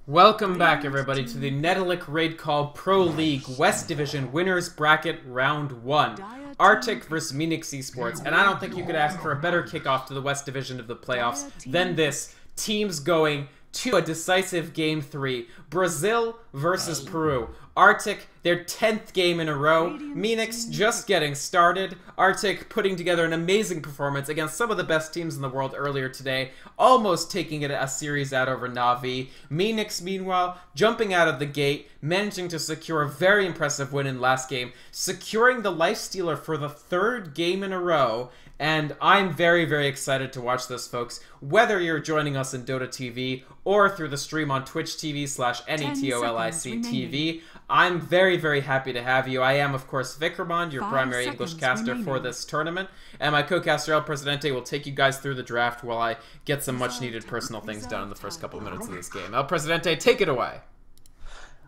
Welcome back, everybody, to the Netolic Raid Call Pro League West Division Winners Bracket Round 1. Artyk versus Meenix Esports, and I don't think you could ask for a better kickoff to the West Division of the playoffs than this. Teams going to a decisive Game 3. Brazil versus Peru. Artyk, their 10th game in a row. Meenix just getting started. Artyk putting together an amazing performance against some of the best teams in the world earlier today, almost taking it a series out over Na'Vi. Meenix, meanwhile, jumping out of the gate, managing to secure a very impressive win in last game, securing the Lifestealer for the 3rd game in a row. And I'm very, very excited to watch this, folks. Whether you're joining us in Dota TV or through the stream on Twitch TV/NETOLIC TV, I'm very, very happy to have you. I am, of course, Vikramon, your primary English caster for this tournament. And my co-caster, El Presidente, will take you guys through the draft while I get some much-needed personal things done in the first couple of minutes of this game. El Presidente, take it away.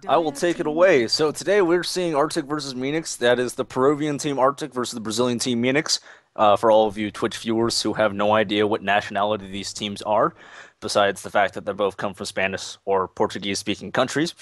I will take it away. So today we're seeing Artyk versus Meenix. That is the Peruvian team Artyk versus the Brazilian team Meenix. For all of you Twitch viewers who have no idea what nationality these teams are, besides the fact that they both come from Spanish or Portuguese-speaking countries.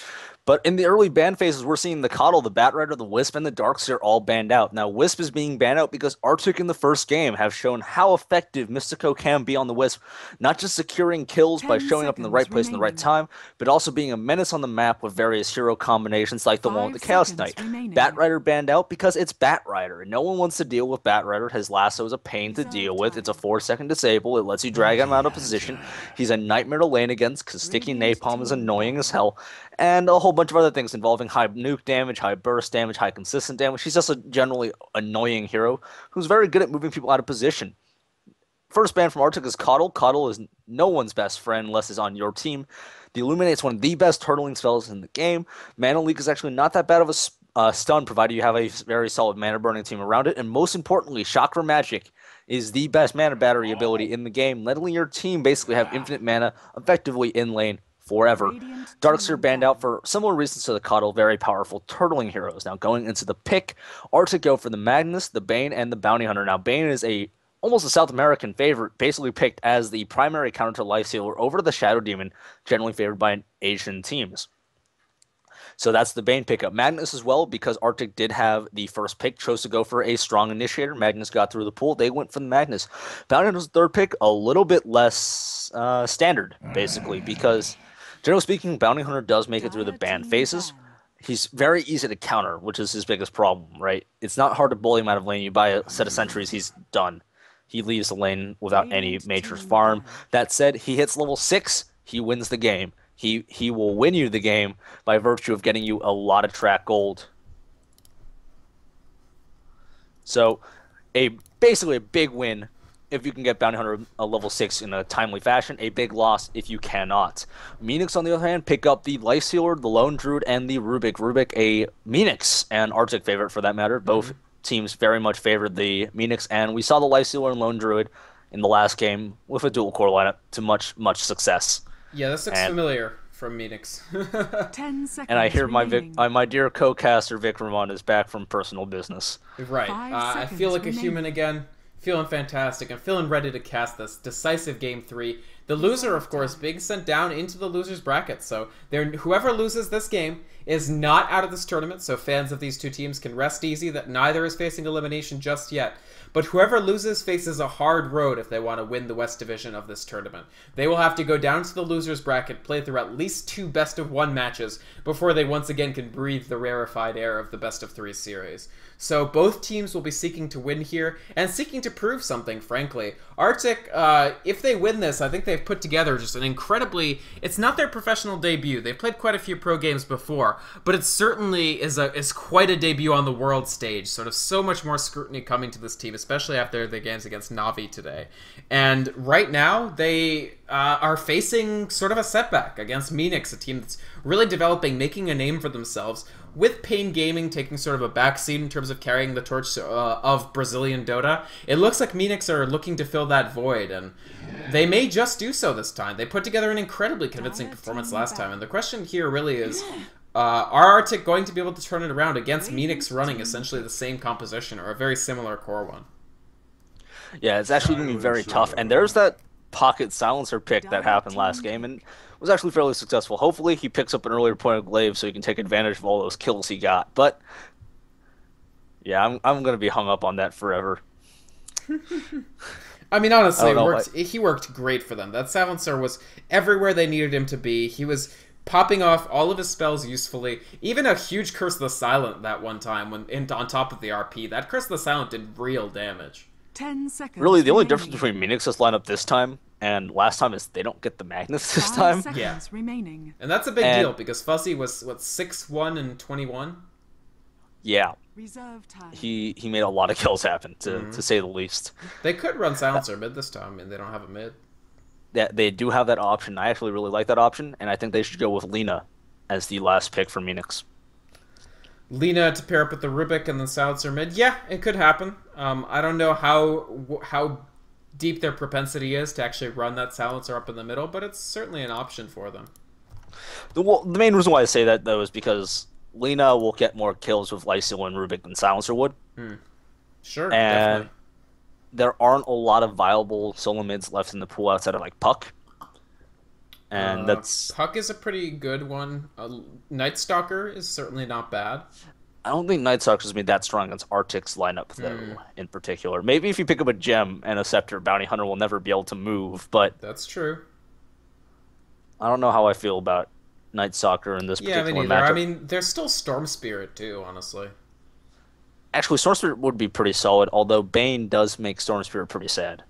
But in the early ban phases, we're seeing the Coddle, the Batrider, the Wisp, and the Darkseer all banned out. Now, Wisp is being banned out because Artyk in the first game have shown how effective Mystico can be on the Wisp, not just securing kills by showing up in the right place in the right time, but also being a menace on the map with various hero combinations like the one with the Chaos Knight. Batrider banned out because it's Batrider, and no one wants to deal with Batrider. His lasso is a pain to deal with. It's a 4-second disable. It lets you drag him out of position. He's a nightmare to lane against because sticky napalm is annoying as hell, and a whole bunch of other things involving high nuke damage, high burst damage, high consistent damage. He's just a generally annoying hero who's very good at moving people out of position. First ban from Artyk is Coddle. Coddle is no one's best friend unless it's on your team. The Illuminate's one of the best turtling spells in the game. Mana Leak is actually not that bad of a stun, provided you have a very solid mana burning team around it. And most importantly, Chakra Magic is the best mana battery ability in the game, letting your team basically have infinite mana effectively in lane forever. Darkseer banned out for similar reasons to the Coddle, very powerful turtling heroes. Now going into the pick, Artyk go for the Magnus, the Bane, and the Bounty Hunter. Now Bane is almost a South American favorite, basically picked as the primary counter to Lifestealer over the Shadow Demon, generally favored by Asian teams. So that's the Bane pickup. Magnus as well, because Artyk did have the first pick, chose to go for a strong initiator. Magnus got through the pool. They went for the Magnus. Bounty Hunter's third pick, a little bit less standard, basically, because generally speaking, Bounty Hunter does make it through the ban phases. He's very easy to counter, which is his biggest problem, right? It's not hard to bully him out of lane. You buy a set of sentries, he's done. He leaves the lane without any major farm. That said, he hits level 6, he wins the game. He will win you the game by virtue of getting you a lot of track gold. So, basically a big win if you can get Bounty Hunter a level 6 in a timely fashion. A big loss if you cannot. Meenix, on the other hand, pick up the Lifestealer, the Lone Druid, and the Rubik. Rubik, a Meenix and Artyk favorite for that matter. Both teams very much favored the Meenix, and we saw the Lifestealer and Lone Druid in the last game with a dual core lineup to much success. Yeah, this looks familiar from Meenix. 10 seconds and I hear my dear co-caster Vikramon is back from personal business. Right. I feel like a human again. Feeling fantastic. I'm feeling ready to cast this decisive Game 3. The loser, of course, being sent down into the loser's bracket. So whoever loses this game is not out of this tournament, so fans of these two teams can rest easy that neither is facing elimination just yet. But whoever loses faces a hard road if they want to win the West Division of this tournament. They will have to go down to the loser's bracket, play through at least 2 best-of-1 matches before they once again can breathe the rarefied air of the best-of-3 series. So both teams will be seeking to win here, and seeking to prove something, frankly. Artyk, if they win this, I think they they've put together just an incredibly... It's not their professional debut. They've played quite a few pro games before, but it certainly is quite a debut on the world stage. Sort of so much more scrutiny coming to this team, especially after the games against Navi today. And right now, they are facing sort of a setback against Meenix, a team that's really developing, making a name for themselves, with Pain Gaming taking sort of a backseat in terms of carrying the torch of Brazilian Dota. It looks like Meenix are looking to fill that void, and they may just do so this time. They put together an incredibly convincing performance last time, and the question here really is, are Artyk going to be able to turn it around against Meenix running essentially the same composition, or a very similar core one? Yeah, it's actually going to be very tough, and there's that pocket silencer pick that happened last game, and was actually fairly successful. Hopefully he picks up an earlier point of glaive so he can take advantage of all those kills he got. But yeah, I'm going to be hung up on that forever. I mean, honestly, he worked great for them. That silencer was everywhere they needed him to be. He was popping off all of his spells usefully. Even a huge Curse of the Silent that one time on top of the RP. That Curse of the Silent did real damage. 10 seconds. Really, the only difference between Meenix's lineup this time and last time is they don't get the Magnus this time. Yeah. Remaining. And that's a big deal because Fuzzy was, what, 6-1 and 21? Yeah. Reserve time. He made a lot of kills happen, to say the least. They could run Silencer mid this time, and they don't have a mid. Yeah, they do have that option. I actually really like that option, and I think they should go with Lina as the last pick for Meenix. Lina to pair up with the Rubik and the Silencer mid. Yeah, it could happen. I don't know how deep their propensity is to actually run that Silencer up in the middle, but it's certainly an option for them. The main reason why I say that, though, is because Lina will get more kills with Lysil and Rubik than Silencer would. Sure, and definitely. There aren't a lot of viable solo mids left in the pool outside of, like, Puck. And Puck is a pretty good one. Night Stalker is certainly not bad. I don't think Night Stalker's going to be that strong against Artyk's lineup, though, in particular. Maybe if you pick up a Gem and a Scepter, Bounty Hunter will never be able to move, but... That's true. I don't know how I feel about Night Stalker in this particular me neither. matchup. I mean, there's still Storm Spirit, too, honestly. Actually, Storm Spirit would be pretty solid, although Bane does make Storm Spirit pretty sad.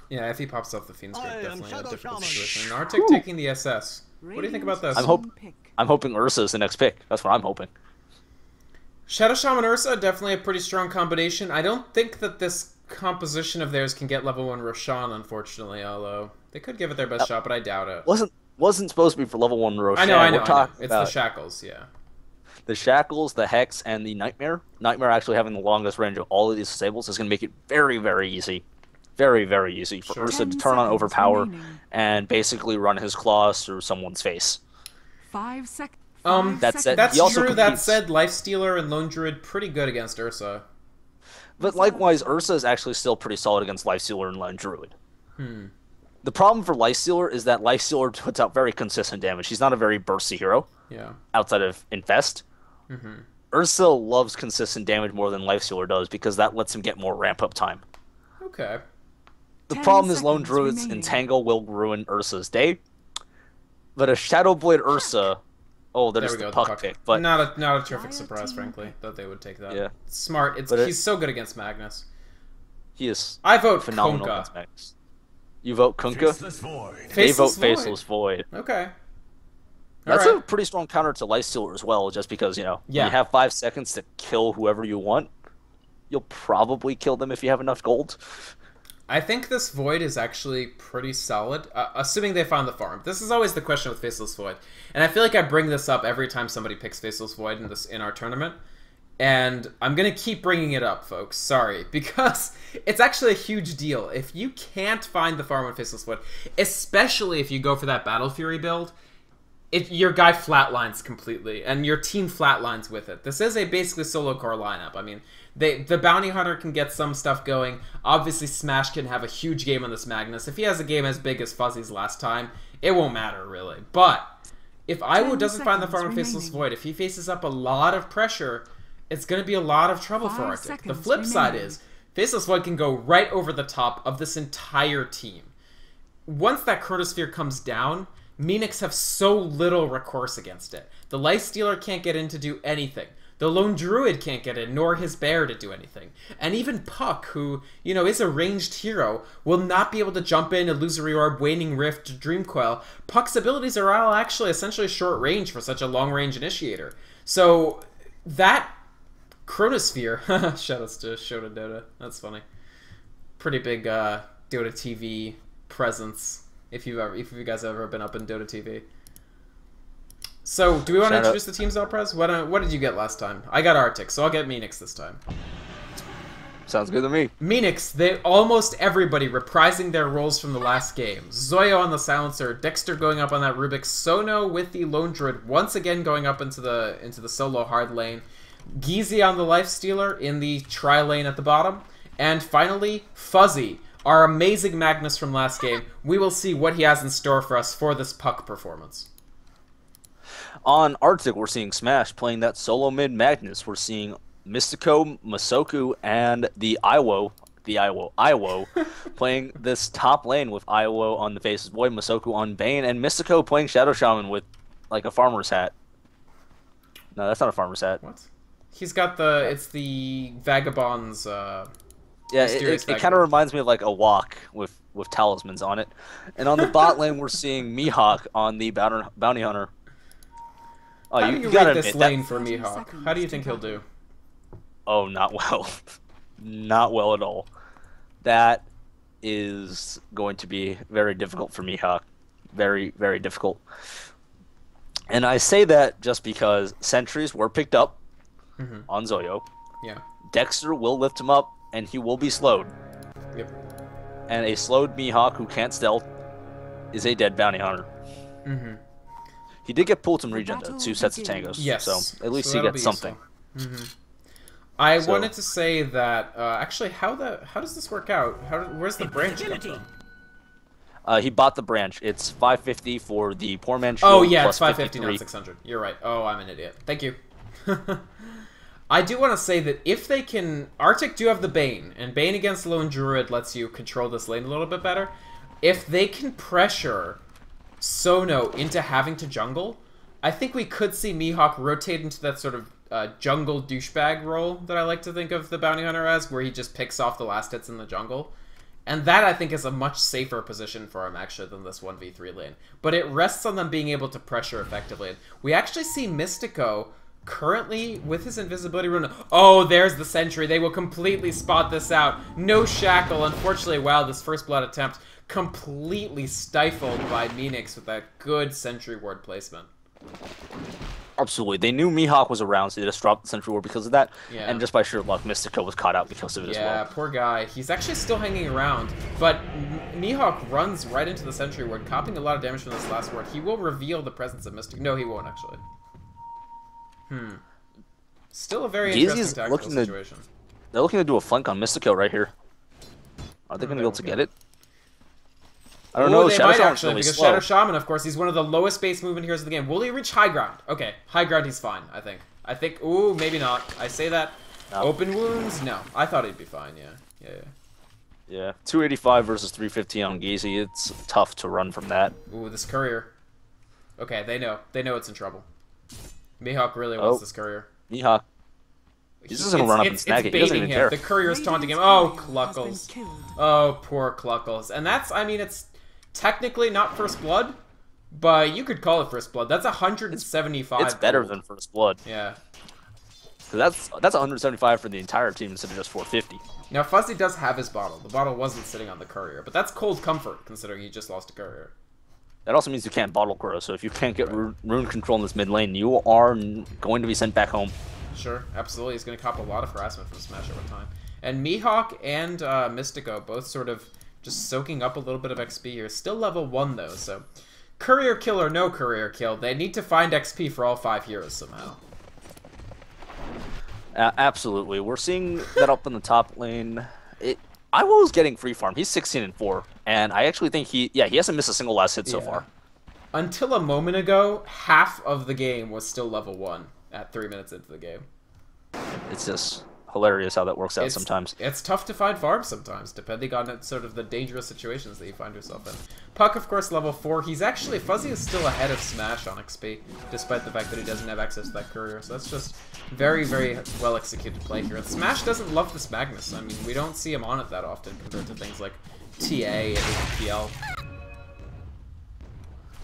Yeah, if he pops off the Fiend Spirit, definitely a difficult situation. And Artyk taking the SS. What do you think about this? I'm hoping Ursa is the next pick. That's what I'm hoping. Shadow Shaman Ursa, definitely a pretty strong combination. I don't think that this composition of theirs can get level 1 Roshan, unfortunately, although they could give it their best shot, but I doubt it. Wasn't supposed to be for level 1 Roshan. I know. It's the Shackles, yeah. The Shackles, the Hex, and the Nightmare. Nightmare actually having the longest range of all of these disables is going to make it very, very easy. Very, very easy for Ursa to turn on Overpower and basically run his claws through someone's face. 5 seconds. That's true. That said, Lifestealer and Lone Druid pretty good against Ursa. But likewise, Ursa is actually still pretty solid against Lifestealer and Lone Druid. The problem for Lifestealer is that Lifestealer puts out very consistent damage. He's not a very bursty hero. Yeah. Outside of Infest. Ursa loves consistent damage more than Lifestealer does because that lets him get more ramp-up time. Okay. The problem is Lone Druid's Entangle will ruin Ursa's day. But a Shadowblade Ursa... Oh, there's the puck pick. But not a terrific surprise, frankly, that they would take that. Yeah. Smart. He's so good against Magnus. He is I vote phenomenal Kunkka. against Magnus. You vote Kunkka? They vote Faceless Void. Okay. That's a pretty strong counter to Lifestealer as well, just because, when you have 5 seconds to kill whoever you want, you'll probably kill them if you have enough gold. I think this Void is actually pretty solid, assuming they found the farm. This is always the question with Faceless Void. And I feel like I bring this up every time somebody picks Faceless Void in our tournament. And I'm going to keep bringing it up, folks. Sorry. Because it's actually a huge deal. If you can't find the farm with Faceless Void, especially if you go for that Battle Fury build, your guy flatlines completely, and your team flatlines with it. This is a basically solo core lineup. I mean, the Bounty Hunter can get some stuff going. Obviously, Smash can have a huge game on this Magnus. If he has a game as big as Fuzzy's last time, it won't matter, really. But if Iwo doesn't find the farm with Faceless Void, if he faces up a lot of pressure, it's going to be a lot of trouble for Artyk. The flip side is, Faceless Void can go right over the top of this entire team. Once that Chronosphere comes down, Meenix have so little recourse against it. The Lifestealer can't get in to do anything. The lone druid can't get in, nor his bear to do anything. And even Puck, who, you know, is a ranged hero, will not be able to jump in Illusory Orb, Waning Rift, Dreamcoil. Puck's abilities are all actually essentially short range for such a long-range initiator. So that Chronosphere, shoutouts to Shota Dota, that's funny. Pretty big Dota TV presence, if you guys have ever been up in Dota TV. So, do we want to introduce the teams, Alprez? What did you get last time? I got Artyk, so I'll get Meenix this time. Sounds good to me. Meenix, almost everybody reprising their roles from the last game. Zoyo on the Silencer, Dexter going up on that Rubik, Sono with the Lone Druid once again going up into the solo hard lane, Geezy on the Lifestealer in the tri lane at the bottom, and finally, Fuzzy, our amazing Magnus from last game. We will see what he has in store for us for this Puck performance. On Artyk, we're seeing Smash playing that solo mid Magnus. We're seeing Mystico, Masoku, and the Iwo playing this top lane with Iwo on the Faceless Boy, Masoku on Bane, and Mystico playing Shadow Shaman with like a farmer's hat. No, that's not a farmer's hat. What? He's got it's the Vagabond's, yeah, it kind of reminds me of like a walk with talismans on it. And on the bot lane, we're seeing Mihawk on the Bounty Hunter. Oh, How do you rate this lane for Mihawk? How do you think he'll do? Oh, not well. Not well at all. That is going to be very difficult for Mihawk. Very, very difficult. And I say that just because sentries were picked up on Zoyo. Yeah. Dexter will lift him up, and he will be slowed. Yep. And a slowed Mihawk who can't stealth is a dead Bounty Hunter. He did get pulled some regen, though, 2 sets of tangos. Yes. So at least he gets something. I wanted to say that, actually, how does this work out? Where's the branch come from? He bought the branch. It's 550 for the poor man shield. Oh, yeah, plus it's 550, 53. not 600. You're right. Oh, I'm an idiot. Thank you. I do want to say that if they can... Artyk do have the Bane, and Bane against Lone Druid lets you control this lane a little bit better. If they can pressure Sono into having to jungle, I think we could see Mihawk rotate into that sort of jungle douchebag role that I like to think of the Bounty Hunter as, where he just picks off the last hits in the jungle. And that, I think, is a much safer position for him, actually, than this 1v3 lane. But it rests on them being able to pressure effectively. We actually see Mystico currently with his invisibility rune. Oh, there's the sentry. They will completely spot this out. No shackle. Unfortunately, wow, this first blood attempt completely stifled by Meenix with that good sentry ward placement. Absolutely. They knew Mihawk was around, so they just dropped the sentry ward because of that. Yeah. And just by sheer luck, Mystico was caught out because of it as well. Yeah, poor guy. He's actually still hanging around, but Mihawk runs right into the sentry ward, copying a lot of damage from this last ward. He will reveal the presence of Mystic. No, he won't, actually. Still a very interesting tactical situation. They're looking to do a flank on Mystico right here. Are they going to be able to get it? I don't know. They might actually, because Shadow Shaman, of course, he's one of the lowest base movement heroes of the game. Will he reach high ground? Okay, high ground, he's fine, I think. Ooh, maybe not. I say that. No. Open wounds? No. I thought he'd be fine, yeah. Yeah, 285 versus 315 on Geezy. It's tough to run from that. Ooh, this courier. Okay, they know. They know it's in trouble. Mihawk really wants this courier. Mihawk. He's just going to run up and snag it. He doesn't even care. The courier's taunting him. Oh, Cluckles. Oh, poor Cluckles. And that's, I mean, it's technically not First Blood, but you could call it First Blood. That's 175. It's better than First Blood. Yeah. So that's 175 for the entire team instead of just 450. Now, Fuzzy does have his bottle. The bottle wasn't sitting on the courier, but that's cold comfort, considering he just lost a courier. That also means you can't bottle grow, so if you can't get rune control in this mid lane, you are going to be sent back home. Sure, absolutely. He's going to cop a lot of harassment from Smash over time. And Mihawk and Mystico both sort of just soaking up a little bit of XP here. Still level 1, though, so... Courier kill or no courier kill, they need to find XP for all 5 heroes somehow. Absolutely. We're seeing that up in the top lane. Iwo's getting free farm. He's 16-4, and I actually think he hasn't missed a single last hit so far. Until a moment ago, half of the game was still level 1 at 3 minutes into the game. It's just hilarious how that works out sometimes. It's tough to find farms sometimes, depending on sort of the dangerous situations that you find yourself in. Puck, of course, level 4. He's actually... Fuzzy is still ahead of Smash on XP, despite the fact that he doesn't have access to that courier. So that's just very, very well executed play here. And Smash doesn't love this Magnus. I mean, we don't see him on it that often compared to things like TA and APL.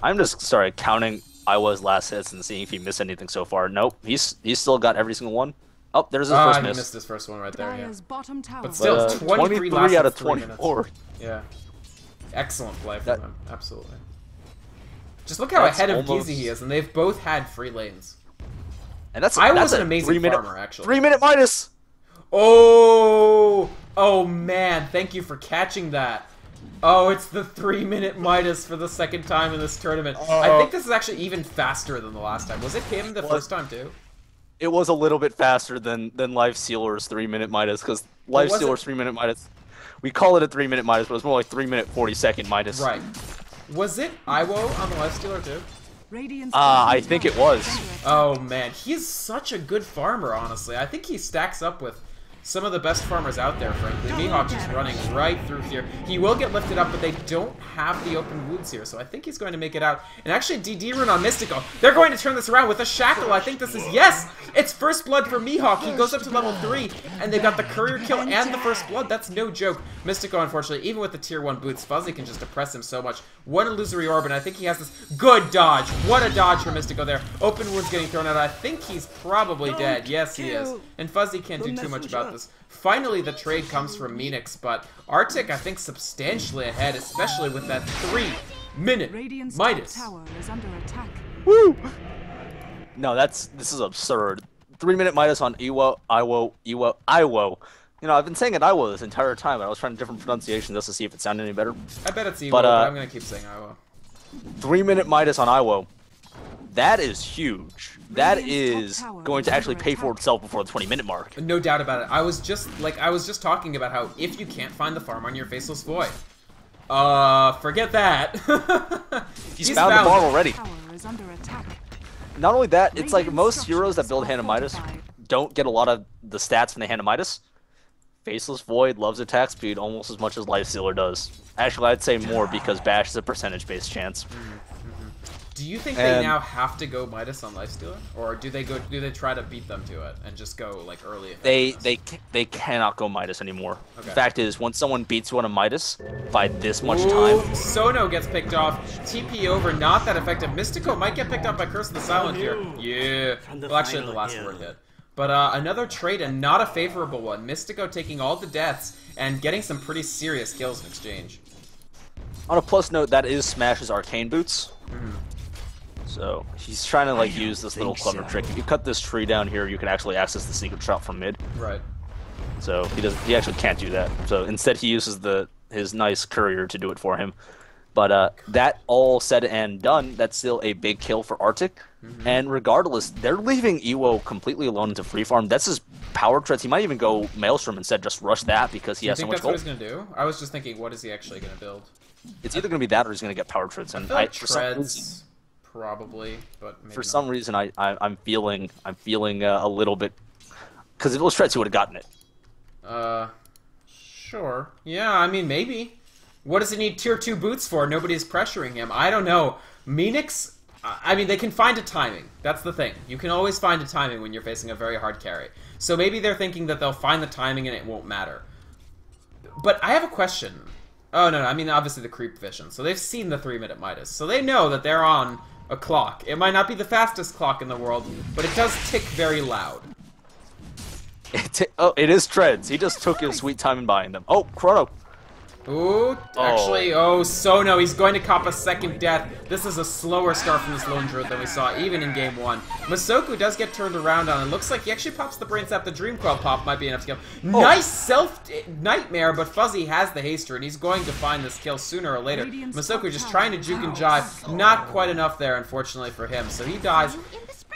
I'm just, counting Iwa's last hits and seeing if he missed anything so far. Nope, he's still got every single one. Oh, there's his first miss. He missed his first one right there, yeah. But still, still, 23 out of 24. Yeah. Excellent play from him, absolutely. Just look how ahead of Geezy he is, and they've both had free lanes. And that's an amazing farmer, actually. 3-minute Midas! Oh! Oh, man, thank you for catching that. Oh, it's the 3-minute Midas for the second time in this tournament. I think this is actually even faster than the last time. Was it him the first time, too? It was a little bit faster than Life Stealer's 3-minute Midas, because Life Stealer's 3-minute Midas, we call it a 3-minute Midas, but it's more like 3-minute 40-second Midas. Right. Was it Iwo on the Life Stealer too? I think it was. Oh man, he's such a good farmer, honestly. I think he stacks up with some of the best farmers out there, frankly. Mihawk just running right through here. He will get lifted up, but they don't have the open wounds here, so I think he's going to make it out. And actually, DD rune on Mystical. They're going to turn this around with a Shackle. I think this is... Yes! It's first blood for Mihawk. He goes up to level 3, and they've got the courier kill and the first blood. That's no joke. Mystical, unfortunately, even with the tier 1 boots, Fuzzy can just oppress him so much. What illusory orb, and I think he has this good dodge. What a dodge for Mystical there. Open wounds getting thrown out. I think he's probably dead. Yes, he is. And Fuzzy can't do too much about this. Finally, the trade comes from Meenix, but Artyk, I think, substantially ahead, especially with that 3-minute Midas. Woo! No, this is absurd. 3-minute Midas on Iwo. You know, I've been saying it Iwo this entire time, but I was trying different pronunciations just to see if it sounded any better. I bet it's Iwo, but I'm going to keep saying Iwo. 3-minute Midas on Iwo. That is huge. That is going to actually pay for itself before the 20-minute mark. No doubt about it. I was just talking about how if you can't find the farm on your Faceless Void, forget that. He's found the farm already. Not only that, it's like most heroes that build Hand of Midas don't get a lot of the stats from the Hand of Midas. Faceless Void loves attack speed almost as much as Lifestealer does. Actually, I'd say more because Bash is a percentage-based chance. Do you think they now have to go Midas on Lifestealer, or do they try to beat them to it and just go like early? They cannot go Midas anymore. Okay. The fact is, once someone beats you on a Midas by this much time, Sono gets picked off. TP over, not that effective. Mystico might get picked up by Curse of the Silent here. Yeah. Well, actually, the last word hit. But another trade and not a favorable one. Mystico taking all the deaths and getting some pretty serious kills in exchange. On a plus note, that is Smash's Arcane Boots. So he's trying to like use this little clever trick. If you cut this tree down here, you can actually access the secret shot from mid. Right. So he actually can't do that. So instead he uses his nice courier to do it for him. But that all said and done, that's still a big kill for Artyk. And regardless, they're leaving Iwo completely alone into free farm. That's his power treads. He might even go Maelstrom instead, just rush that because he has so much gold. Do you think that's what he's going to do? I was just thinking, what is he actually going to build? It's either going to be that or he's going to get power treads. And I feel like treads, probably, but maybe for some reason I'm feeling a little bit, because if it was treads, he would have gotten it. Sure. Yeah, I mean maybe. What does he need tier 2 boots for? Nobody's pressuring him. I don't know. Meenix, I mean, they can find a timing. That's the thing. You can always find a timing when you're facing a very hard carry. So maybe they're thinking that they'll find the timing and it won't matter. But I have a question. Oh, no, I mean, obviously the creep vision. So they've seen the 3-minute Midas. So they know that they're on a clock. It might not be the fastest clock in the world, but it does tick very loud. It is treads. He just took his sweet time in buying them. Oh, Chrono. Ooh, actually, Sono, he's going to cop a second death. This is a slower start from this Lone Druid than we saw even in game 1. Masoku does get turned around on, and looks like he actually pops the Brain Sap. The Dream Coil pop might be enough to kill. Nice self-nightmare, but Fuzzy has the haster, and he's going to find this kill sooner or later. Masoku just trying to juke and jive. Not quite enough there, unfortunately, for him, so he dies.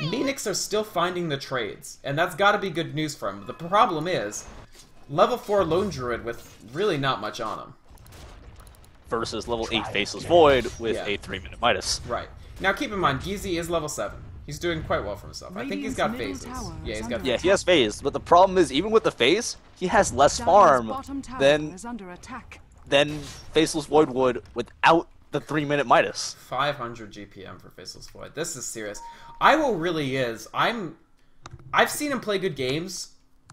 Meenix are still finding the trades, and that's got to be good news for him. The problem is, level 4 Lone Druid with really not much on him. Versus level 8 Faceless Void with a 3-minute Midas. Right. Now keep in mind, Geezy is level 7. He's doing quite well for himself. I think he's got phases. Yeah, he's got. Yeah, he has phase, but the problem is, even with the phase, he has less farm than Faceless Void would without the 3-minute Midas. 500 GPM for Faceless Void. This is serious. Iwo really is. I've seen him play good games,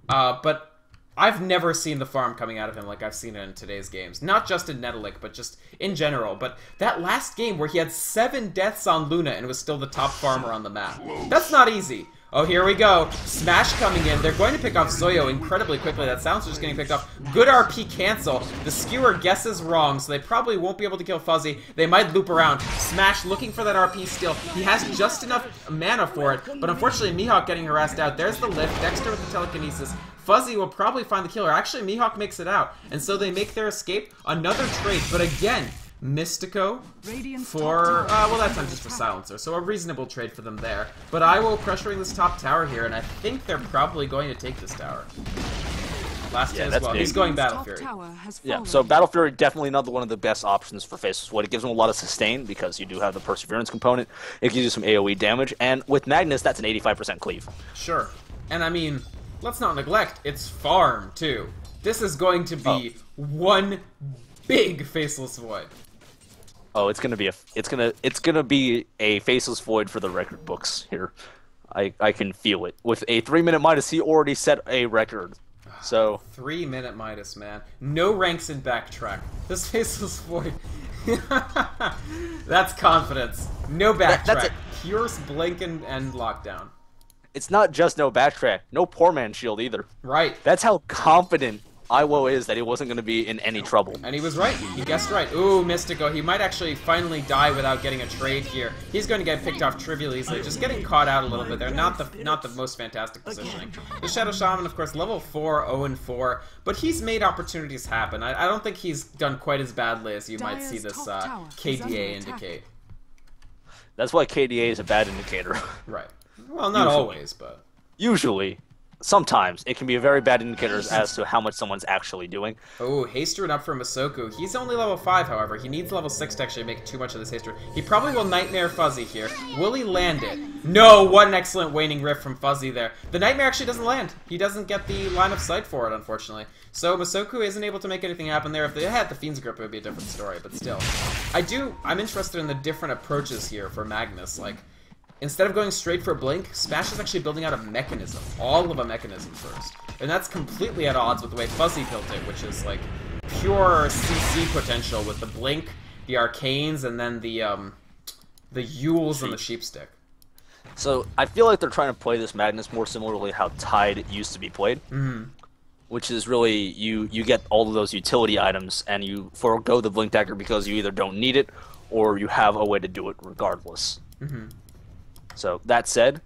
but I've never seen the farm coming out of him like I've seen it in today's games. Not just in Netolic, but just in general. But that last game where he had 7 deaths on Luna and was still the top farmer on the map. That's not easy. Oh, here we go. Smash coming in. They're going to pick off Zoyo incredibly quickly. That sounds just getting picked off. Good RP cancel. The skewer guesses wrong, so they probably won't be able to kill Fuzzy. They might loop around. Smash looking for that RP steal. He has just enough mana for it, but unfortunately Mihawk getting harassed out. There's the lift. Dexter with the telekinesis. Fuzzy will probably find the killer. Actually, Mihawk makes it out. And so they make their escape. Another trade, but again, Mystico for, well, that time just for Silencer, so a reasonable trade for them there. But Iwo pressuring this top tower here, and I think they're probably going to take this tower. Last hit as well. He's going Battle Fury. Yeah, so Battle Fury definitely another one of the best options for Faceless Void. It gives him a lot of sustain because you do have the Perseverance component. It gives you some AoE damage, and with Magnus, that's an 85% cleave. Sure. And I mean, let's not neglect, it's farm, too. This is going to be one big Faceless Void. Oh, it's gonna be a Faceless Void for the record books here. I can feel it. With a 3-minute Midas, he already set a record. So 3-minute Midas, man. No ranks in backtrack. This Faceless Void. That's confidence. No backtrack. Pure blink and lockdown. It's not just no backtrack. No poor man shield either. Right. That's how confident Iwo is that he wasn't going to be in any trouble. And he was right. He guessed right. Ooh, Mystico. He might actually finally die without getting a trade here. He's going to get picked off trivially easily. Just getting caught out a little bit there. Not the most fantastic positioning. The Shadow Shaman, of course, level 4, 0-4. But he's made opportunities happen. I don't think he's done quite as badly as you might see this KDA indicate. That's why KDA is a bad indicator. Right. Well, not always, but... Usually. Sometimes it can be a very bad indicator as to how much someone's actually doing. Oh, Haster up for Masoku. He's only level 5, however. He needs level 6 to actually make too much of this Haster. He probably will Nightmare Fuzzy here. Will he land it? No! What an excellent Waning Rift from Fuzzy there. The Nightmare actually doesn't land. He doesn't get the line of sight for it, unfortunately. So Masoku isn't able to make anything happen there. If they had the Fiend's Grip, it would be a different story, but still. I'm interested in the different approaches here for Magnus. Like, instead of going straight for Blink, Smash is actually building out a mechanism. All of a mechanism first. And that's completely at odds with the way Fuzzy built it, which is like pure CC potential with the Blink, the Arcanes, and then the Yules and the Sheepstick. So I feel like they're trying to play this Madness more similarly how Tide used to be played. Mm-hmm. Which is really, you get all of those utility items and you forego the Blink Dagger because you either don't need it or you have a way to do it regardless. Mm-hmm. So, that said,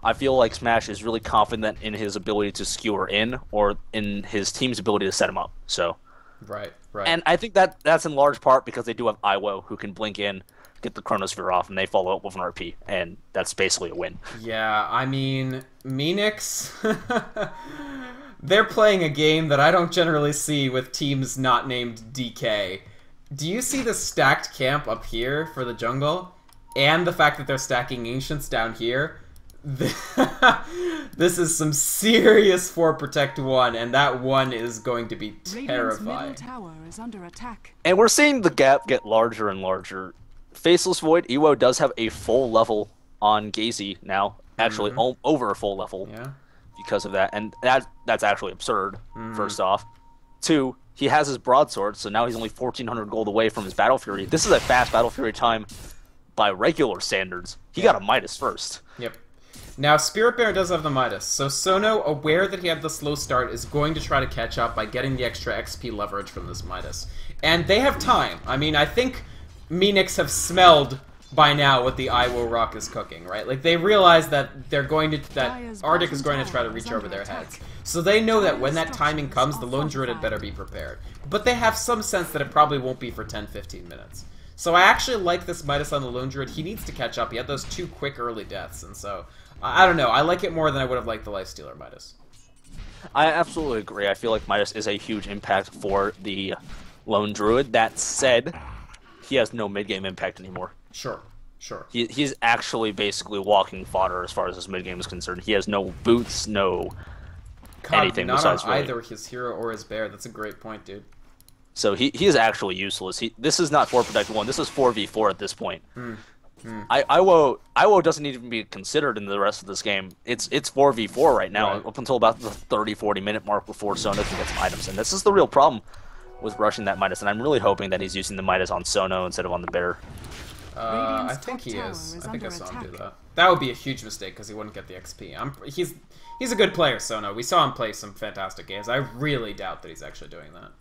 I feel like Smash is really confident in his ability to skewer in, or in his team's ability to set him up. So, right. And I think that's in large part because they do have Iwo, who can blink in, get the Chronosphere off, and they follow up with an RP, and that's basically a win. Yeah, I mean, Meenix, they're playing a game that I don't generally see with teams not named DK. Do you see the stacked camp up here for the jungle? And the fact that they're stacking Ancients down here, this is some serious 4 Protect 1, and that 1 is going to be terrifying. Tower is under attack. And we're seeing the gap get larger and larger. Faceless Void, Iwo does have a full level on Gazy now, actually over a full level because of that, and that's actually absurd, first off. 2, he has his broadsword, so now he's only 1,400 gold away from his Battle Fury. This is a fast Battle Fury time by regular standards. He got a Midas first. Yep. Now, Spirit Bear does have the Midas, so Sono, aware that he had the slow start, is going to try to catch up by getting the extra XP leverage from this Midas. And they have time. I mean, I think Meenix have smelled by now what the Iwo Rock is cooking, right? Like, they realize that that Artyk is going to try to reach over their heads. So they know that when that timing comes, the Lone Druid had better be prepared. But they have some sense that it probably won't be for 10-15 minutes. So I actually like this Midas on the Lone Druid. He needs to catch up. He had those 2 quick early deaths, and so, I don't know. I like it more than I would have liked the Lifestealer Midas. I absolutely agree. I feel like Midas is a huge impact for the Lone Druid. That said, he has no mid-game impact anymore. Sure. Sure. He's actually basically walking fodder as far as his mid game is concerned. He has no boots, no anything not besides on really. either his hero or his bear. That's a great point, dude. So he is actually useless. This is not 4 Protect 1. This is 4v4 at this point. Iwo doesn't even be considered in the rest of this game. It's 4v4 right now, Right. up until about the 30-40 minute mark before Sono can get some items. And this is the real problem with rushing that Midas. And I'm really hoping that he's using the Midas on Sono instead of on the bear. I think he is. I think I saw him do that. That would be a huge mistake because he wouldn't get the XP. He's a good player, Sono. We saw him play some fantastic games. I really doubt that he's actually doing that.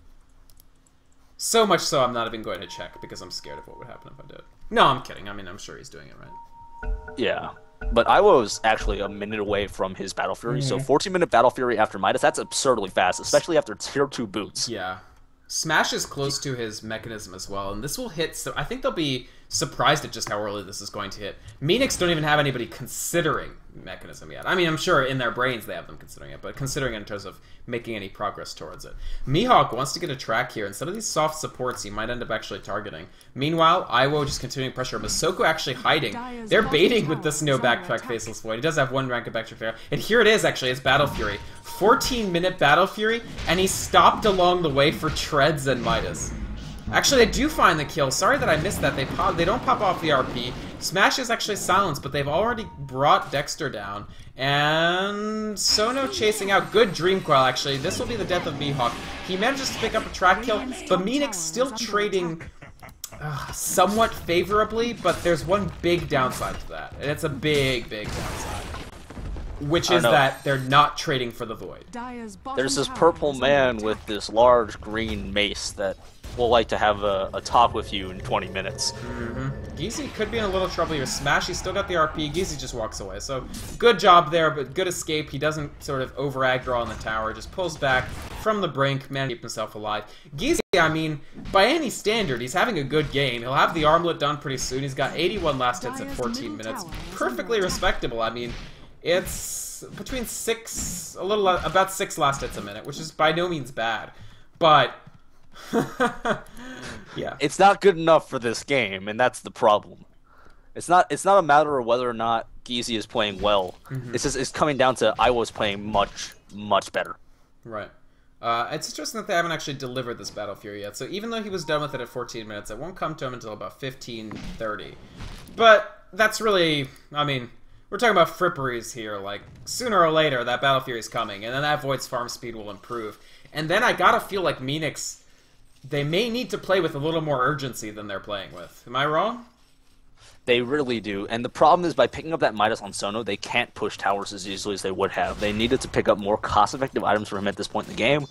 So much so I'm not even going to check because I'm scared of what would happen if I did. No, I'm kidding. I mean, I'm sure he's doing it right. Yeah. But Iwo is actually a minute away from his Battle Fury, so 14-minute Battle Fury after Midas, that's absurdly fast, especially after tier 2 boots. Yeah. Smash is close to his mechanism as well, and this will hit, so I think they'll be surprised at just how early this is going to hit. Meenix don't even have anybody considering mechanism yet. I mean, I'm sure in their brains they have them considering it, but considering it in terms of making any progress towards it. Mihawk wants to get a track here. Instead of these soft supports, he might end up actually targeting. Meanwhile, Iwo just continuing pressure. Masoko actually hiding. They're baiting with this no backtrack Faceless Void. He does have one rank of backtrack fair. And here it is, actually, his Battle Fury. 14-minute Battle Fury, and he stopped along the way for Treads and Midas. Actually, they do find the kill. Sorry that I missed that. They don't pop off the RP. Smash is actually silenced, but they've already brought Dexter down. And Sono chasing out. Good Dream Coil, actually. This will be the death of Mihawk. He manages to pick up a track kill, but Meenix still trading somewhat favorably, but there's one big downside to that. And it's a big, big downside. Which is that they're not trading for the Void. There's this purple man with this large green mace that will like to have a talk with you in 20 minutes. Geezy could be in a little trouble here. Smash, he's still got the RP. Geezy just walks away. So, good job there, but good escape. He doesn't sort of over-aggro on the tower. Just pulls back from the brink, man, keep himself alive. Geezy, I mean, by any standard, he's having a good game. He'll have the armlet done pretty soon. He's got 81 last hits at 14 minutes. Perfectly respectable. I mean, it's between about 6 last hits a minute, which is by no means bad. But yeah, it's not good enough for this game, and that's the problem. It's not a matter of whether or not Geezy is playing well. It's coming down to Iwo's playing much better. Right. It's interesting that they haven't actually delivered this Battle Fury yet. So even though he was done with it at 14 minutes, it won't come to him until about 15:30. But that's really, I mean, we're talking about fripperies here. Like, sooner or later, that Battle Fury is coming, and then that Void's farm speed will improve. And then I gotta feel like Meenix, they may need to play with a little more urgency than they're playing with. Am I wrong? They really do. And the problem is, by picking up that Midas on Sono, they can't push towers as easily as they would have. They needed to pick up more cost-effective items for him at this point in the game.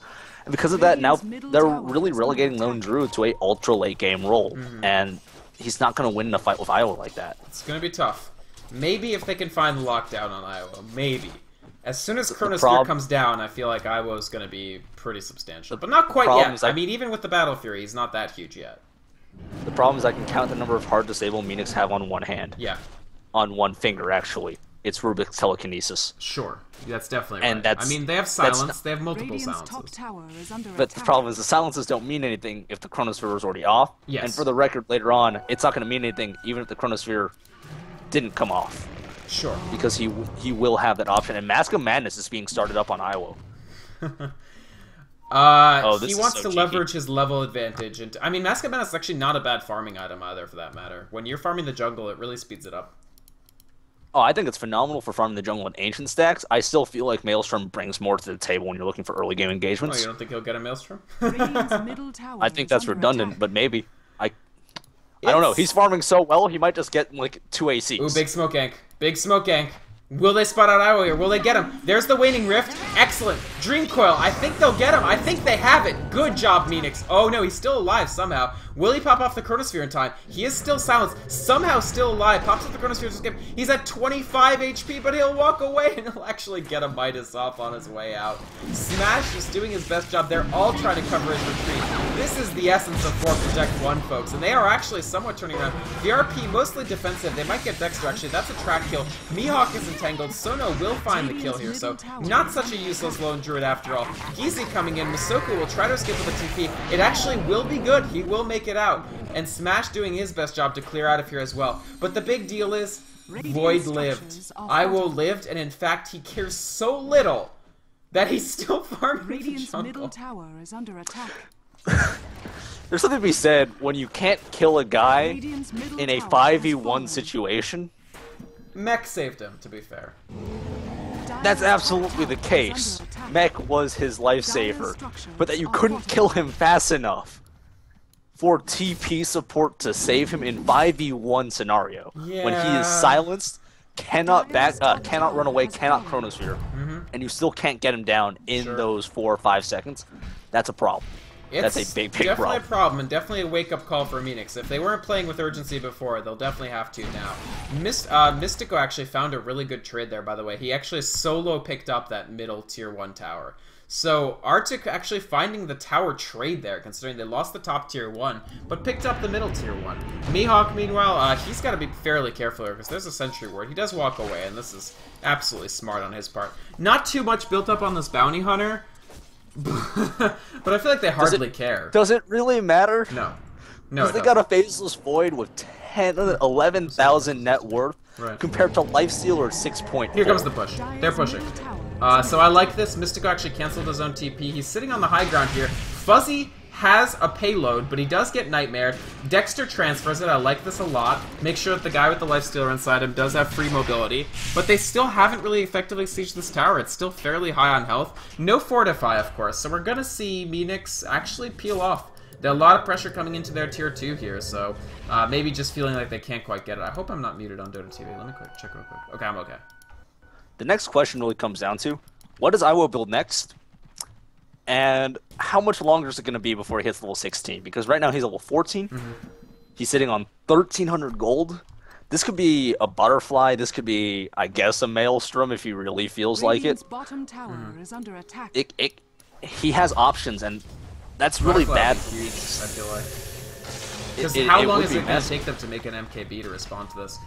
And because of that, now they're really relegating Lone Druid to a ultra late game role. And he's not going to win in a fight with Iowa like that. It's going to be tough. Maybe if they can find the lockdown on Iowa. Maybe. As soon as Chronosphere comes down, I feel like Iowa's going to be pretty substantial. But not quite yet. I mean, even with the Battle Fury, he's not that huge yet. The problem is I can count the number of hard disable Meenix have on one hand. Yeah. On one finger, actually. It's Rubik's telekinesis. Sure. That's definitely right. And that's, I mean, they have silence. They have multiple silences. But the problem is the silences don't mean anything if the Chronosphere is already off. Yes. And for the record, later on, it's not going to mean anything even if the Chronosphere didn't come off. Sure. Because he will have that option. And Mask of Madness is being started up on Iowa. He wants to leverage his level advantage. And I mean, Mask of Madness is actually not a bad farming item either, for that matter. When you're farming the jungle, it really speeds it up. Oh, I think it's phenomenal for farming the jungle in ancient stacks. I still feel like Maelstrom brings more to the table when you're looking for early game engagements. Oh, you don't think he'll get a Maelstrom? I think that's redundant, but maybe. I don't know. He's farming so well, he might just get, like, 2 ACs. Ooh, big smoke gank. Big smoke gank. Will they spot out Iowa here? Will they get him? There's the Waning Rift. Excellent. Dream Coil. I think they'll get him. I think they have it. Good job, Meenix. Oh, no, he's still alive somehow. Will he pop off the Chronosphere in time? He is still silenced. Somehow still alive. Pops off the Chronosphere. Just he's at 25 HP, but he'll walk away and he'll actually get a Midas off on his way out. Smash is doing his best job. They're all trying to cover his retreat. This is the essence of 4 Protect 1, folks, and they are actually somewhat turning around. The RP, mostly defensive. They might get Dexter, actually. That's a track kill. Mihawk is entangled. Sono will find the kill here, so not such a useless lone druid after all. Gizi coming in. Masoku will try to escape with a TP. It actually will be good. He will make it out. And Smash doing his best job to clear out of here as well. But the big deal is, Void lived. Iwo lived, and in fact, he cares so little that he's still farming the Radiant's jungle. middle tower is under attack. There's something to be said when you can't kill a guy Radiant's middle in a tower has 5v1 fallen. situation. Mech saved him, to be fair. That's absolutely the case. Mech was his lifesaver, but that you couldn't kill him fast enough for TP support to save him in 5v1 scenario. When he Yeah. is silenced, cannot cannot run away, cannot chronosphere, and you still can't get him down in Sure. those 4 or 5 seconds. That's a problem. That's a big definitely problem. a problem, and definitely a wake-up call for Meenix. If they weren't playing with urgency before, they'll definitely have to now. Mystico actually found a really good trade there, by the way. He actually solo picked up that middle tier 1 tower. So Artyk actually finding the tower trade there, considering they lost the top tier 1, but picked up the middle tier 1. Mihawk, meanwhile, he's got to be fairly careful here, because there's a sentry ward. He does walk away, and this is absolutely smart on his part. Not too much built up on this bounty hunter, but I feel like they hardly care. Does it really matter? No. No, Because it they doesn't. got a Faceless Void with 11,000 net worth Right. compared to Lifestealer at 6.4. Here comes the push. They're pushing. So I like this. Mystico actually canceled his own TP. He's sitting on the high ground here. Fuzzy has a payload, but he does get Nightmare. Dexter transfers it. I like this a lot. Make sure that the guy with the Lifestealer inside him does have free mobility. But they still haven't really effectively sieged this tower. It's still fairly high on health. No Fortify, of course. So we're going to see Meenix actually peel off. There's a lot of pressure coming into their tier 2 here, so maybe just feeling like they can't quite get it. I hope I'm not muted on Dota TV. Let me check real quick. Okay, I'm okay. The next question really comes down to, what does Iwo build next? And how much longer is it going to be before he hits level 16? Because right now he's level 14. He's sitting on 1,300 gold. This could be a butterfly. This could be, I guess, a maelstrom if he really feels like it. Radiant's bottom tower is under attack. He has options, and that's really Butterfly bad would for be huge, Phoenix. I feel like. Because It- how it long would is be it going to messy. take them to make an MKB to respond to this?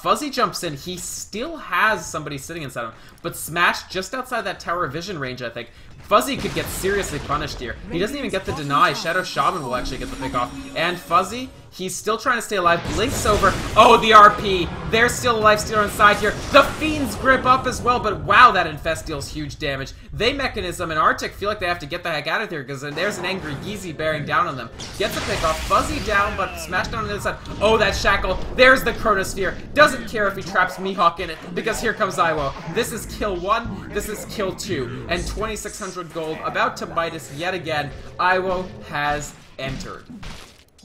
Fuzzy jumps in. He still has somebody sitting inside him, but Smash just outside that tower vision range, I think. Fuzzy could get seriously punished here. He doesn't even get the deny. Shadow Shaman will actually get the pick off. And Fuzzy, he's still trying to stay alive. Blinks over. Oh, the RP. There's still a Lifestealer inside here. The Fiend's Grip up as well, but wow, that Infest deals huge damage. They Mechanism and Artyk feel like they have to get the heck out of here, because there's an angry Gizi bearing down on them. Gets a pick off. Fuzzy down, but smashed down on the other side. Oh, that Shackle. There's the Chronosphere. Doesn't care if he traps Mihawk in it, because here comes Iwo. This is kill 1. This is kill 2. And 2,600 gold. About to Midas yet again. Iwo has entered.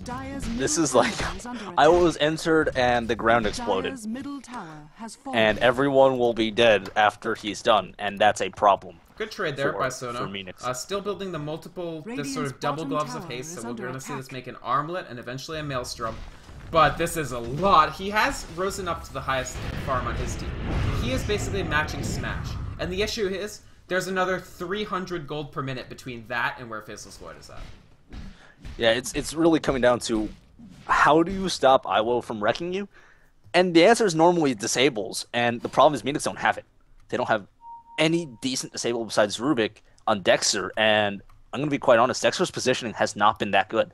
Dire's This middle is like, tower is under I attack. was entered and the ground exploded. Dire's middle tower has fallen. And everyone will be dead after he's done, and that's a problem. Good trade there For- by Sono. for Meenix. Still building the multiple, this sort Radiant's of double bottom gloves of tower haste, is so we're under going to see this attack. make an armlet and eventually a maelstrom. But this is a lot. He has risen up to the highest farm on his team. He is basically matching Smash. And the issue is, there's another 300 gold per minute between that and where Faceless Void is at. Yeah, it's really coming down to, how do you stop Iwo from wrecking you? And the answer is normally disables, and the problem is Meenix don't have it. They don't have any decent disable besides Rubik on Dexter, and I'm going to be quite honest, Dexter's positioning has not been that good.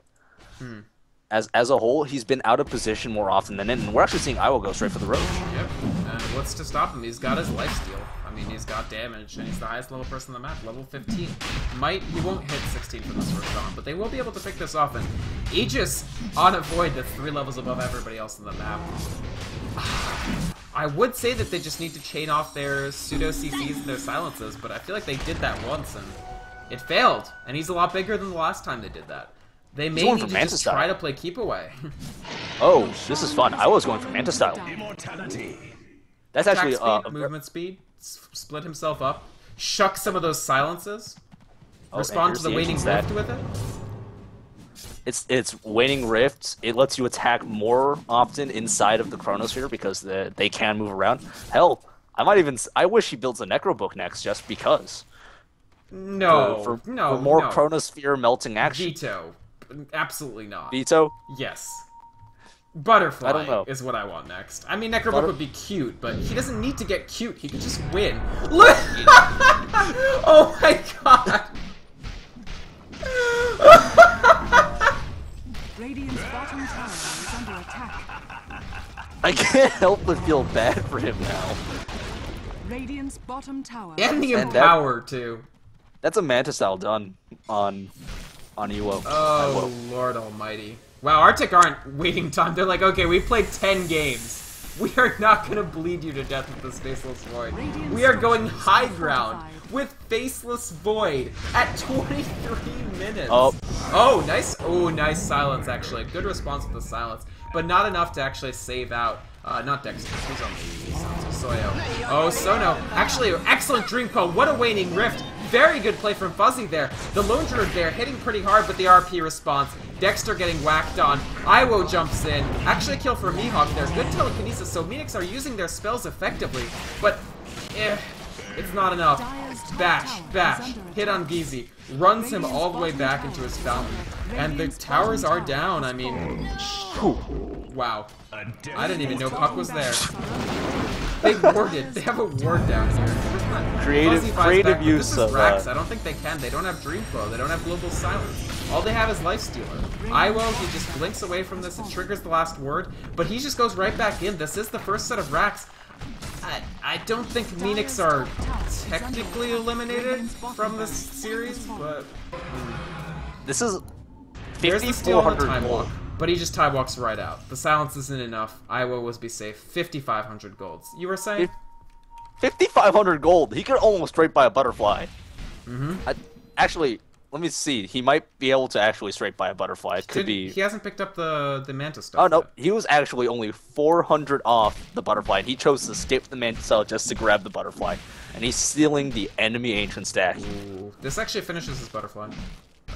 As a whole, he's been out of position more often than in, and we're actually seeing Iwo go straight for the Roach. Yep. And what's to stop him? He's got his lifesteal. I mean, he's got damage, and he's the highest level person on the map, level 15. He won't hit 16 for this first round, but they will be able to pick this off. And Aegis on a Void that's 3 levels above everybody else on the map. I would say that they just need to chain off their pseudo CCs and their silences, but I feel like they did that once, and it failed. And he's a lot bigger than the last time they did that. They may going need for to Manta just style. try to play keep away. Oh, this is fun. I was going for Manta style. That's actually Attack speed, movement speed, split himself up, shuck some of those silences, respond to here's the the waning Ancient Stack. rift with it. It's waning rifts. It lets you attack more often inside of the Chronosphere because they can move around. Hell, I wish he builds a Necro Book next just because. No, For no, more no. Chronosphere melting action. Veto. Absolutely not. Veto? Yes. Butterfly I don't know. is what I want next. I mean, Necrobook would be cute, but he doesn't need to get cute. He could just win. Look! Oh my god! Radiant's bottom tower is under attack. I can't help but feel bad for him now. Radiant's bottom tower. And the And that- Empower, too. That's a Manta style done on Ewo. Oh, Lord almighty. Wow, Artyk aren't waiting time. They're like, okay, we played 10 games. We are not going to bleed you to death with this Faceless Void. We are going high ground with Faceless Void at 23 minutes. Oh, nice. Oh, nice silence, actually. Good response with the silence. But not enough to actually save out. Not Dexter. Who's on the Soyo. Oh, Sono. Actually, excellent Dream Call. What a waning rift. Very good play from Fuzzy there. The Lone Druid there hitting pretty hard with the RP response. Dexter getting whacked on. Iwo jumps in. Actually a kill for Mihawk there. Good telekinesis. So Meenix are using their spells effectively. But, it's not enough. Bash, bash. Hit on Gizi. Runs him all the way back into his fountain. And the towers are down. I mean, wow. I didn't even know Puck was there. They warded. They have a ward down here. Creative use this is of Rax. I don't think they can. They don't have Dream Flow. They don't have Global Silence. All they have is Lifestealer. Iwo, he just blinks away from this. It triggers the last word, but he just goes right back in. This is the first set of Rax. I don't think Meenix are technically eliminated from this series, but This is there's the steal on the 5,400 time gold. walk. But he just time walks right out. The silence isn't enough. Iowa was be safe. 5,500 golds. You were saying? 5,500 gold. He could almost straight by a butterfly. Mm-hmm. Actually, let me see. He might be able to actually straight by a butterfly. It could be. He hasn't picked up the Manta stuff. Oh no, yet. he was actually only 400 off the butterfly, and he chose to skip the Manta cell just to grab the butterfly. And he's stealing the enemy ancient stack. Ooh. This actually finishes his butterfly.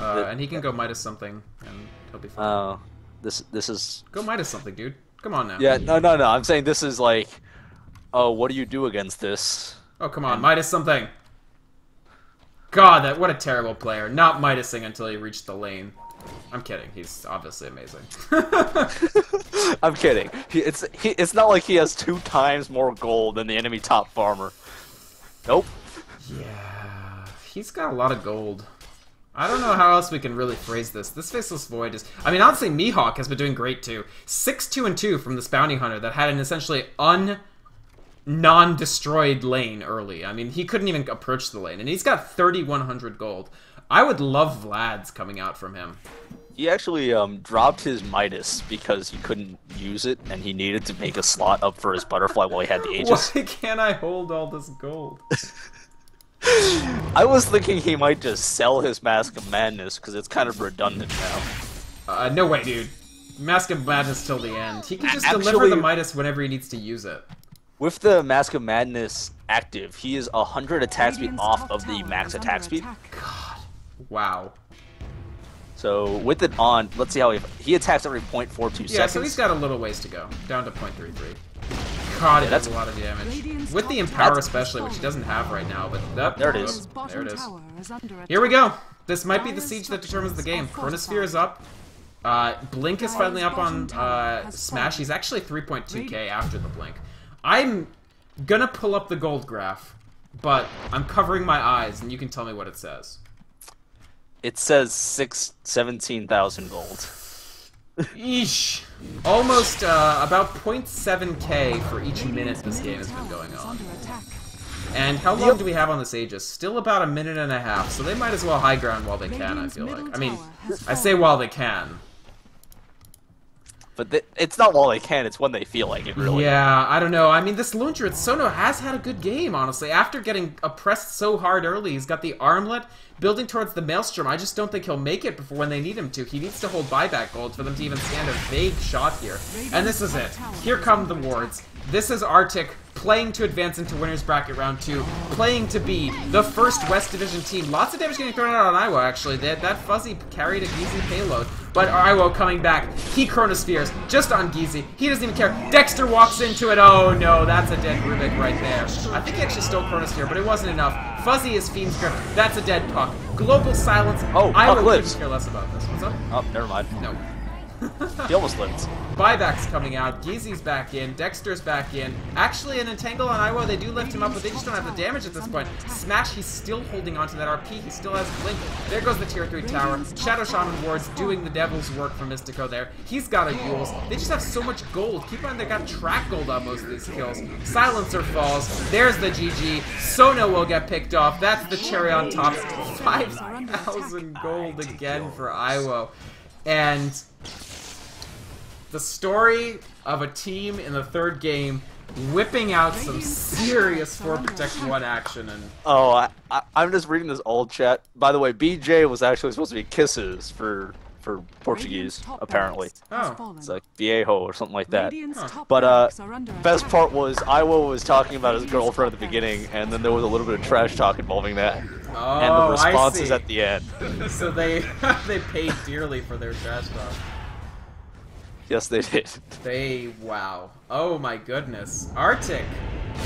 And he can go Midas something, and he'll be fine. This is. Go Midas something, dude. Come on now. Yeah, no. I'm saying this is like. Oh, what do you do against this? Oh, come on. Midas something. God, what a terrible player. Not Midasing until he reached the lane. I'm kidding. He's obviously amazing. I'm kidding. It's not like he has 2 times more gold than the enemy top farmer. Nope. Yeah, he's got a lot of gold. I don't know how else we can really phrase this. This Faceless Void is... I mean, honestly, Mihawk has been doing great, too. 6-2-2 from this Bounty Hunter that had an essentially non-destroyed lane early. I mean, he couldn't even approach the lane, and he's got 3,100 gold. I would love Vlad's coming out from him. He actually dropped his Midas because he couldn't use it, and he needed to make a slot up for his butterfly while he had the Aegis. Why can't I hold all this gold? I was thinking he might just sell his Mask of Madness because it's kind of redundant now. No way, dude. Mask of Madness till the end. He can just deliver Actually- the Midas whenever he needs to use it. With the Mask of Madness active, he is 100 attack speed off of the max attack speed. God. Wow. So with it on, let's see how he attacks every 0.42 seconds. Yeah, so he's got a little ways to go. Down to 0.33. God, it does a lot of damage. With the Empower especially, which he doesn't have right now, but... There it is. There it is. Here we go. This might be the siege that determines the game. Chronosphere is up. Blink is finally up on Smash. He's actually 3.2k after the Blink. I'm gonna pull up the gold graph, but I'm covering my eyes, and you can tell me what it says. It says 17,000 gold. Eesh. Almost about 0.7k for each minute this game has been going on. And how long do we have on this Aegis? Still about a minute and a half, so they might as well high ground while they can, I feel like. I mean, I say while they can. But it's not while they can, it's when they feel like it, really. Yeah, I don't know. I mean, this Launcher, Sono has had a good game, honestly. After getting oppressed so hard early, he's got the Armlet building towards the Maelstrom. I just don't think he'll make it before when they need him to. He needs to hold buyback gold for them to even stand a vague shot here. And this is it. Here come the wards. This is Artyk playing to advance into Winners Bracket Round 2, playing to be the first West Division team. Lots of damage getting thrown out on Iwo, actually. That Fuzzy carried a Geezy payload. But Iwo coming back. He Chronospheres just on Geezy. He doesn't even care. Dexter walks into it. Oh no, that's a dead Rubik right there. I think he actually stole Chronosphere, but it wasn't enough. Fuzzy is Fiend's Grip. That's a dead Puck. Global Silence. Oh, Iwo lives. couldn't care less about this. What's up? Oh, never mind. No. He almost lived. Buyback's coming out. Geezy's back in. Dexter's back in. Actually, an Entangle on Iwo, they do lift him up, but they just don't have the damage at this point. Smash, he's still holding onto that RP. He still has Blink. There goes the tier 3 tower. Shadow Shaman Ward's doing the devil's work for Mystico there. He's got a Yules. They just have so much gold. Keep in mind, they got track gold on most of these kills. Silencer falls. There's the GG. Sono will get picked off. That's the cherry on top. 5,000 gold again for Iwo. And the story of a team in the third game whipping out some serious 4 Protect 1 action. And Oh, I'm just reading this old chat. By the way, BJ was actually supposed to be kisses for Portuguese, apparently. Oh. It's like viejo or something like that. But best part was Iwo was talking about his girlfriend at the beginning, and then there was a little bit of trash talk involving that. Oh, And the responses I see. at the end. So they they paid dearly for their trash talk. Yes, they did. Wow. Oh my goodness. Artyk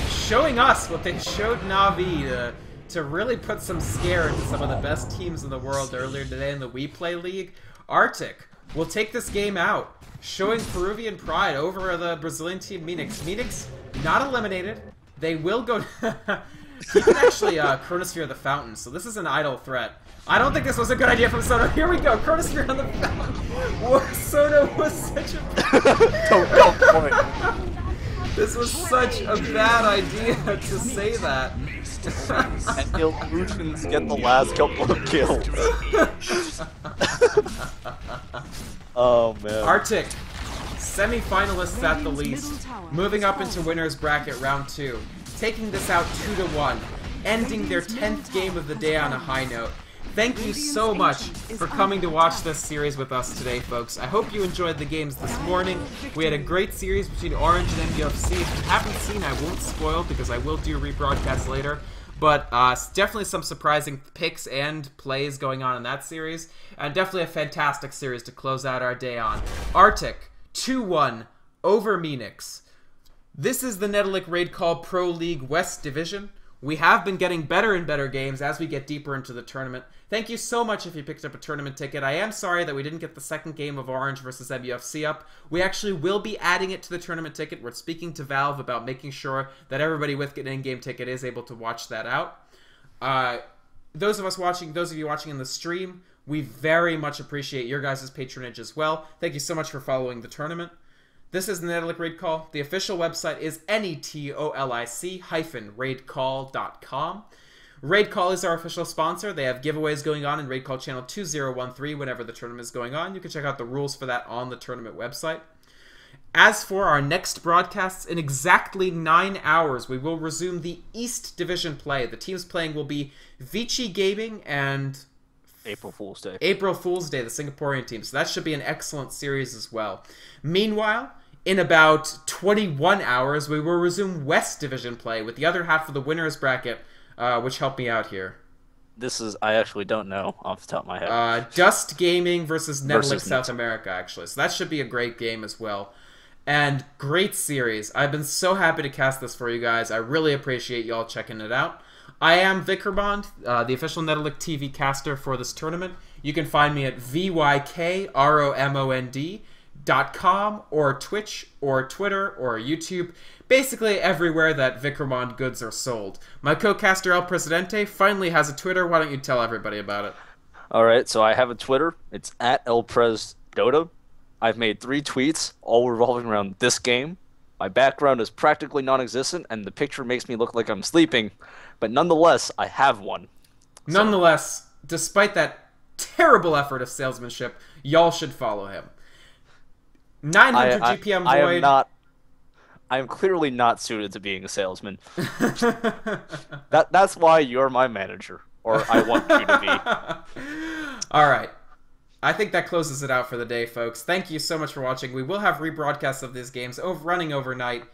showing us what they showed Na'Vi to really put some scare into some of the best teams in the world earlier today in the We Play League. Artyk will take this game out, showing Peruvian pride over the Brazilian team Meenix. Meenix not eliminated. They will go... He can actually Chronosphere the fountain, so this is an idle threat. I don't think this was a good idea from Sono. Here we go, Chronosphere on the fountain. Whoa, Sono was such a... Don't point. This was such a bad idea to say that. And the illusions get the last couple of kills. Oh man. Artyk, semi-finalists at the least, moving up into Winners Bracket Round 2, taking this out 2-1, ending their 10th game of the day on a high note. Thank you so much for coming to watch this series with us today, folks. I hope you enjoyed the games this morning. We had a great series between Orange and MUFC. If you haven't seen, I won't spoil because I will do rebroadcasts later. But definitely some surprising picks and plays going on in that series. And definitely a fantastic series to close out our day on. Artyk, 2-1 over Meenix. This is the Netolic Raid Call Pro League West Division. We have been getting better and better games as we get deeper into the tournament. Thank you so much if you picked up a tournament ticket. I am sorry that we didn't get the second game of Orange versus MUFC up. We actually will be adding it to the tournament ticket. We're speaking to Valve about making sure that everybody with an in-game ticket is able to watch that out. Those of you watching in the stream, we very much appreciate your guys' patronage as well. Thank you so much for following the tournament. This is the Netolic Raid Call. The official website is netolic-raidcall.com. Raid Call is our official sponsor. They have giveaways going on in Raid Call Channel 2013 whenever the tournament is going on. You can check out the rules for that on the tournament website. As for our next broadcasts, in exactly 9 hours, we will resume the East Division play. The teams playing will be Vici Gaming and... April Fool's Day. April Fool's Day, the Singaporean team. So that should be an excellent series as well. Meanwhile, in about 21 hours, we will resume West Division play with the other half of the winners bracket, which helped me out here. This is, I actually don't know off the top of my head. Dust Gaming versus Netolic South America, actually. So that should be a great game as well. And great series. I've been so happy to cast this for you guys. I really appreciate you all checking it out. I am Vikrabond, the official Netolic TV caster for this tournament. You can find me at vykromond.com or Twitch or Twitter or YouTube. Basically everywhere that Vikramond goods are sold. My co-caster El Presidente finally has a Twitter. Why don't you tell everybody about it? Alright, so I have a Twitter. It's at ElPresDota. I've made 3 tweets, all revolving around this game. My background is practically non-existent, and the picture makes me look like I'm sleeping. But nonetheless, I have one. Nonetheless, despite that terrible effort of salesmanship, y'all should follow him. 900 GPM Void. I am clearly not suited to being a salesman. That's why you're my manager, or I want you to be. All right. I think that closes it out for the day, folks. Thank you so much for watching. We will have rebroadcasts of these games running overnight.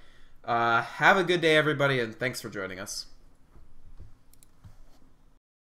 Have a good day, everybody, and thanks for joining us.